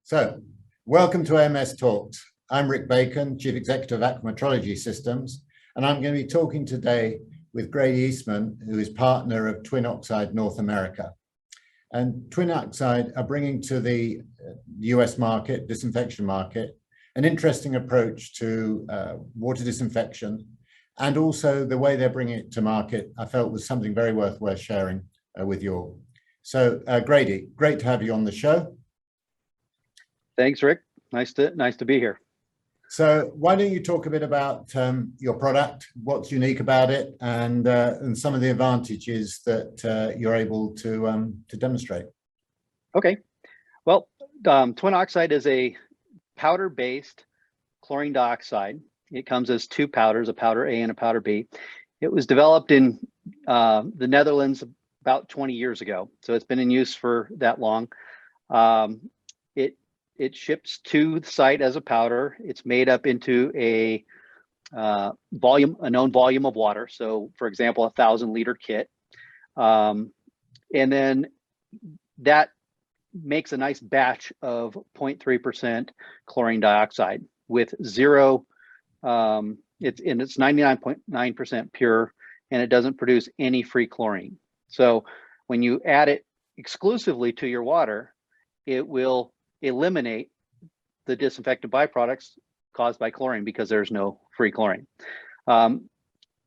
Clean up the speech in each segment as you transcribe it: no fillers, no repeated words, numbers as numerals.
So, welcome to AMS Talks. I'm Rick Bacon, Chief Executive of Aquametrology Systems, and I'm going to be talking today with Grady Eastman, who is partner of TwinOxide North America. And TwinOxide are bringing to the US market, disinfection market, an interesting approach to water disinfection, and also the way they're bringing it to market, I felt was something very worth sharing with you all. So, Grady, great to have you on the show. Thanks, Rick. Nice to be here. So why don't you talk a bit about your product, what's unique about it, and some of the advantages that you're able to demonstrate. Okay. Well, TwinOxide is a powder-based chlorine dioxide. It comes as two powders, a powder A and a powder B. It was developed in the Netherlands about 20 years ago, so it's been in use for that long. It ships to the site as a powder. It's made up into a known volume of water. So, for example, a 1,000-liter kit, and then that makes a nice batch of 0.3% chlorine dioxide with zero. It's 99.9% pure, and it doesn't produce any free chlorine. So, when you add it exclusively to your water, it will eliminate the disinfectant byproducts caused by chlorine because there's no free chlorine.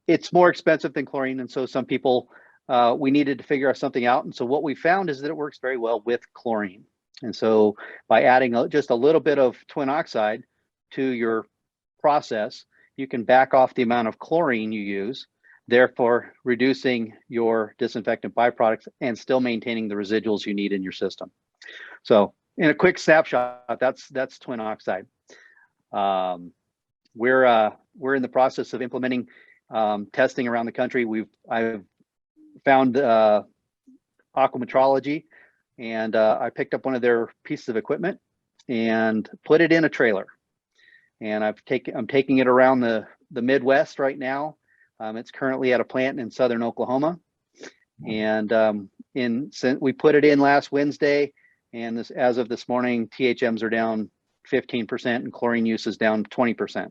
It's more expensive than chlorine, and so some people, we needed to figure something out. And so what we found is that it works very well with chlorine. And so by adding just a little bit of TwinOxide to your process, you can back off the amount of chlorine you use, therefore reducing your disinfectant byproducts and still maintaining the residuals you need in your system. So in a quick snapshot, that's TwinOxide. We're in the process of implementing testing around the country. I've found Aquametrology, and I picked up one of their pieces of equipment and put it in a trailer. And I'm taking it around the Midwest right now. It's currently at a plant in southern Oklahoma, and we put it in last Wednesday. And as of this morning, THMs are down 15% and chlorine use is down 20%.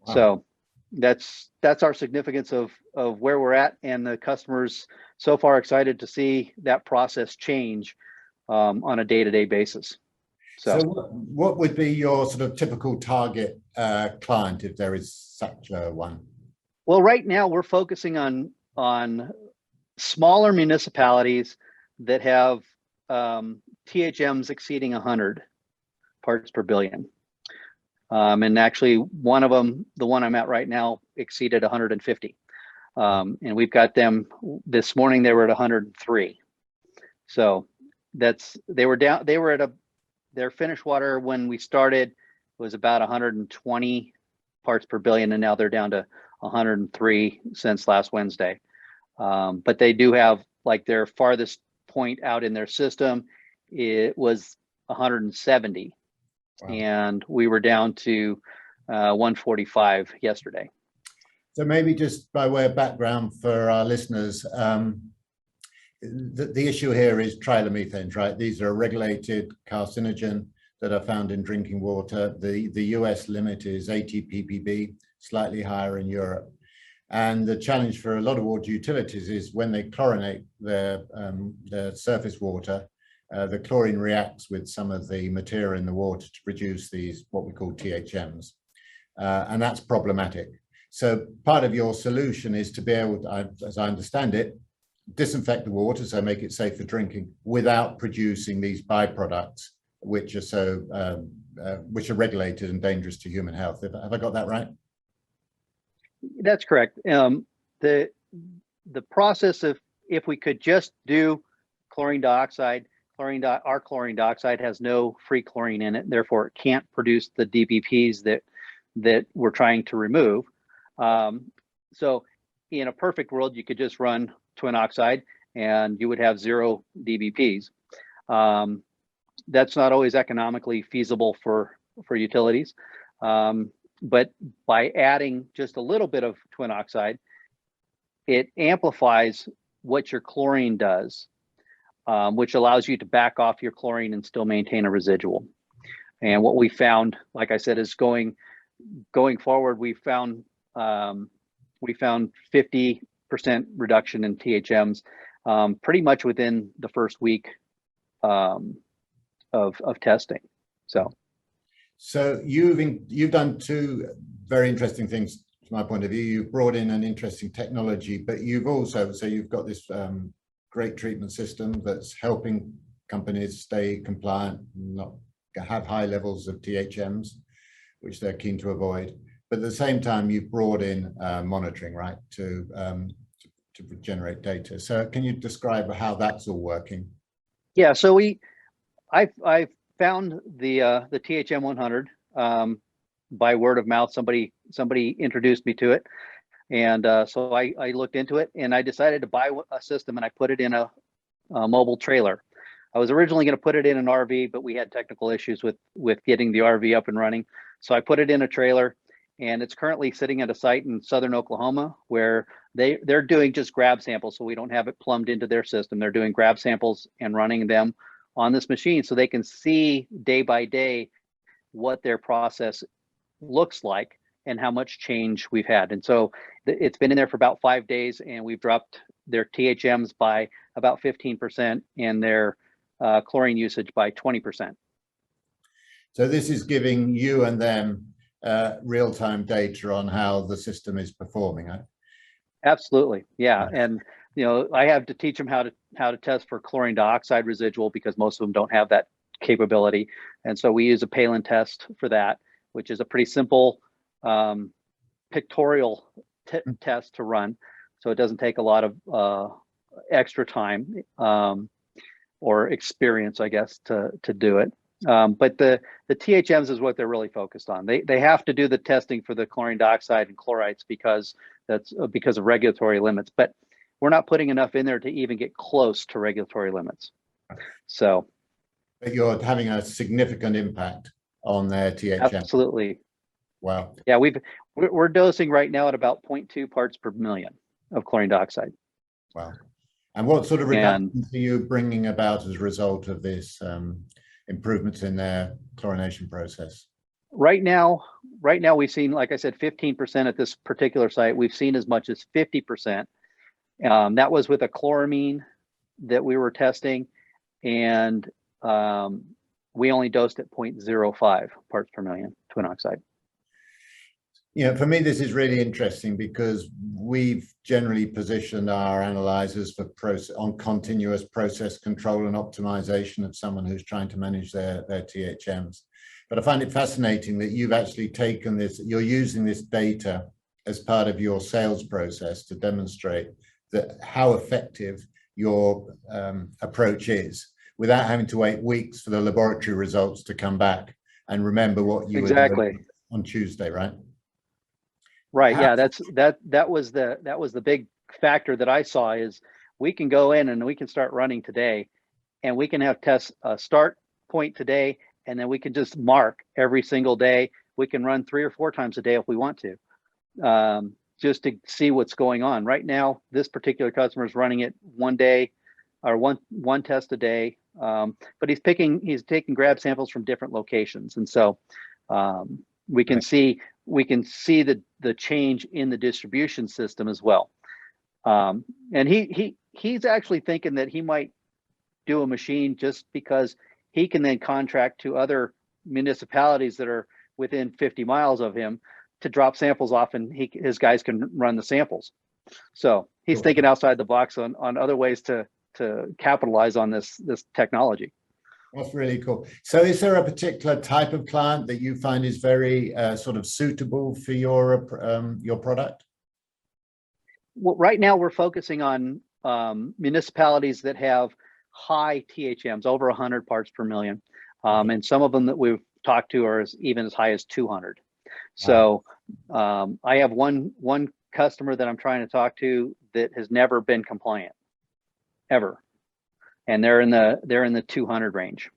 Wow. So that's our significance of where we're at, and the customers so far excited to see that process change on a day-to-day basis. So what would be your sort of typical target client, if there is such a one? Well, right now we're focusing on smaller municipalities that have THMs exceeding 100 parts per billion. And actually one of them, the one I'm at right now, exceeded 150. And we've got them this morning, they were at 103. So they were at their finished water when we started was about 120 parts per billion, and now they're down to 103 since last Wednesday. But they do have, like, their farthest point out in their system, it was 170. Wow. And we were down to 145 yesterday. So maybe just by way of background for our listeners, the issue here is trilomethanes, right? These are a regulated carcinogen that are found in drinking water. The US limit is 80 ppb, slightly higher in Europe. And the challenge for a lot of water utilities is when they chlorinate their surface water, the chlorine reacts with some of the material in the water to produce these, what we call THMs. And that's problematic. So part of your solution is to be able to, as I understand it, disinfect the water, so make it safe for drinking, without producing these byproducts, which are regulated and dangerous to human health. Have I got that right? That's correct. The process of, if we could just do chlorine dioxide, our chlorine dioxide has no free chlorine in it, therefore it can't produce the DBPs that we're trying to remove. So in a perfect world, you could just run TwinOxide and you would have zero DBPs. That's not always economically feasible for utilities. But by adding just a little bit of TwinOxide, it amplifies what your chlorine does, which allows you to back off your chlorine and still maintain a residual. And what we found, like I said, is going forward, we found 50% reduction in THMs pretty much within the first week of testing. So you've done two very interesting things from my point of view. You've brought in an interesting technology, but you've also, so you've got this great treatment system that's helping companies stay compliant, not have high levels of THMs, which they're keen to avoid. But at the same time, you've brought in monitoring, right, to generate data. So can you describe how that's all working? Yeah, so I found the THM-100 by word of mouth. Somebody introduced me to it, and so I looked into it, and I decided to buy a system, and I put it in a mobile trailer. I was originally going to put it in an RV, but we had technical issues with getting the RV up and running. So I put it in a trailer, and it's currently sitting at a site in southern Oklahoma where they're doing just grab samples, so we don't have it plumbed into their system. They're doing grab samples and running them on this machine so they can see day by day what their process looks like and how much change we've had. And so it's been in there for about 5 days, and we've dropped their THMs by about 15% and their chlorine usage by 20%. So this is giving you and them real-time data on how the system is performing, right? Absolutely, yeah. And I have to teach them how to test for chlorine dioxide residual, because most of them don't have that capability. And so we use a Palin test for that, which is a pretty simple pictorial test to run. So it doesn't take a lot of extra time or experience, I guess, to do it. But the THMs is what they're really focused on. They have to do the testing for the chlorine dioxide and chlorides because of regulatory limits. But we're not putting enough in there to even get close to regulatory limits. So, but you're having a significant impact on their THM. Absolutely. Wow. Yeah, we're dosing right now at about 0.2 parts per million of chlorine dioxide. Wow. And what sort of reductions are you bringing about as a result of this improvements in their chlorination process? Right now we've seen, like I said, 15% at this particular site. We've seen as much as 50%. That was with a chloramine that we were testing, and we only dosed at 0.05 parts per million TwinOxide. For me, this is really interesting because we've generally positioned our analyzers for on continuous process control and optimization of someone who's trying to manage their THMs. But I find it fascinating that you've actually taken this, you're using this data as part of your sales process to demonstrate that how effective your approach is without having to wait weeks for the laboratory results to come back and remember what you were doing on Tuesday, right? Right. Yeah, that was the big factor that I saw is we can go in and we can start running today, and we can have tests start point today, and then we can just mark every single day. We can run 3 or 4 times a day if we want to, just to see what's going on. Right now, this particular customer is running it one day or one test a day, but he's taking grab samples from different locations, and so we can see the change in the distribution system as well. And he's actually thinking that he might do a machine just because he can then contract to other municipalities that are within 50 miles of him to drop samples off, and his guys can run the samples. So he's thinking outside the box on other ways to capitalize on this technology. That's really cool. So is there a particular type of client that you find is very sort of suitable for your product? Well, right now we're focusing on municipalities that have high THMs, over 100 parts per million. And some of them that we've talked to are even as high as 200. So I have one customer that I'm trying to talk to that has never been compliant, ever. And they're in the 200 range.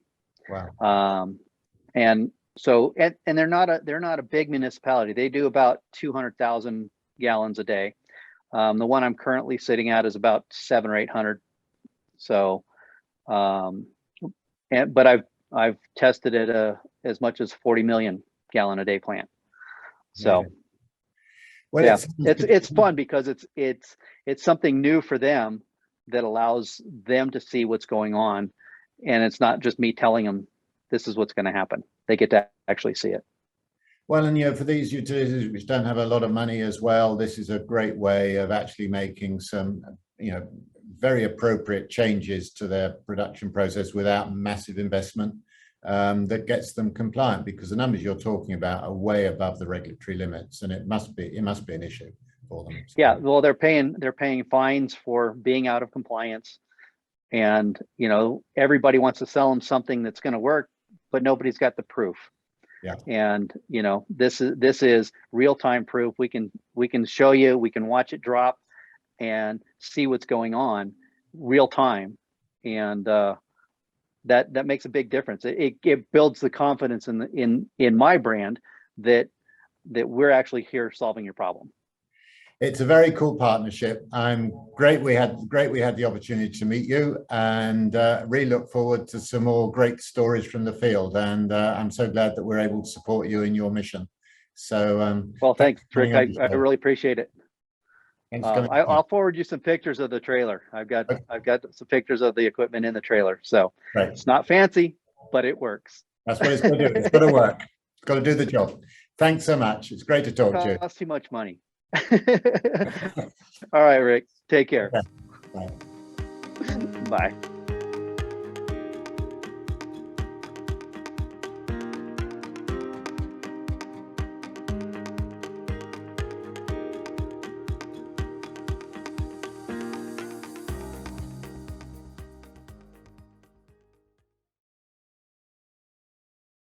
Wow. And so and they're not a big municipality. They do about 200,000 gallons a day. The one I'm currently sitting at is about 700 or 800. So but I've tested it as much as 40 million gallon a day plant. So well, yeah, it's fun because it's something new for them that allows them to see what's going on, and it's not just me telling them this is what's going to happen. They get to actually see it. Well, and for these utilities which don't have a lot of money as well, this is a great way of actually making some very appropriate changes to their production process without massive investment, that gets them compliant, because the numbers you're talking about are way above the regulatory limits, and it must be an issue for them. So. Yeah, well, they're paying fines for being out of compliance, and everybody wants to sell them something that's going to work, but nobody's got the proof. Yeah. And this is real-time proof. We can show you, we can watch it drop and see what's going on real time, and that makes a big difference. It builds the confidence in my brand that we're actually here solving your problem. It's a very cool partnership. I'm great we had the opportunity to meet you, and really look forward to some more great stories from the field. And I'm so glad that we're able to support you in your mission. So well, thanks, Rick. I really appreciate it. Thanks for coming. I'll forward you some pictures of the trailer. I've got some pictures of the equipment in the trailer. So right. It's not fancy, but it works. That's what it's going to do. It's got to work. It's got to do the job. Thanks so much. It's great to talk to you. It costs too much money. All right, Rick. Take care. Okay. Bye. Bye.